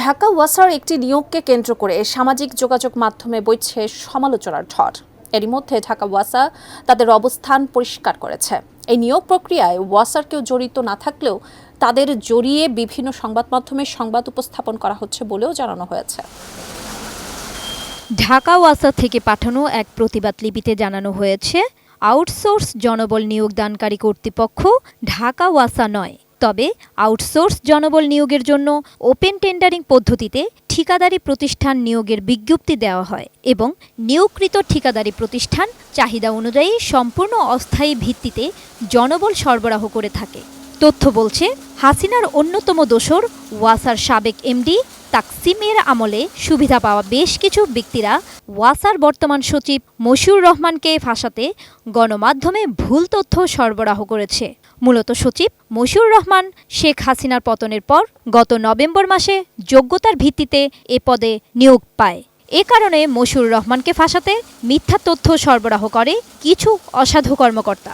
ঢাকা ওয়াসার একটি নিয়োগকে কেন্দ্র করে সামাজিক যোগাযোগ মাধ্যমে বইছে সমালোচনার ঝড়। এরই মধ্যে ঢাকা ওয়াসা তাদের অবস্থান পরিষ্কার করেছে। এই নিয়োগ প্রক্রিয়ায় ওয়াসার কেউ জড়িত না থাকলেও তাদের জড়িয়ে বিভিন্ন সংবাদ মাধ্যমে সংবাদ উপস্থাপন করা হচ্ছে বলেও জানানো হয়েছে। ঢাকা ওয়াসা থেকে পাঠানো এক প্রতিবাদ লিপিতে জানানো হয়েছে, আউটসোর্স জনবল নিয়োগদানকারী কর্তৃপক্ষ ঢাকা ওয়াসা নয়, তবে আউটসোর্স জনবল নিয়োগের জন্য ওপেন টেন্ডারিং পদ্ধতিতে ঠিকাদারি প্রতিষ্ঠান নিয়োগের বিজ্ঞপ্তি দেওয়া হয় এবং নিয়োগকৃত ঠিকাদারি প্রতিষ্ঠান চাহিদা অনুযায়ী সম্পূর্ণ অস্থায়ী ভিত্তিতে জনবল সরবরাহ করে থাকে। তথ্য বলছে, হাসিনার অন্যতম দোসর ওয়াসার সাবেক এমডি তাকসিমের আমলে সুবিধা পাওয়া বেশ কিছু ব্যক্তিরা ওয়াসার বর্তমান সচিব মশিউর রহমানকে ফাঁসাতে গণমাধ্যমে ভুল তথ্য সরবরাহ করেছে। মূলত সচিব মশিউর রহমান শেখ হাসিনার পতনের পর গত নভেম্বর মাসে যোগ্যতার ভিত্তিতে এ পদে নিয়োগ পায়। এ কারণে মশিউর রহমানকে ফাঁসাতে মিথ্যা তথ্য সরবরাহ করে কিছু অসাধু কর্মকর্তা।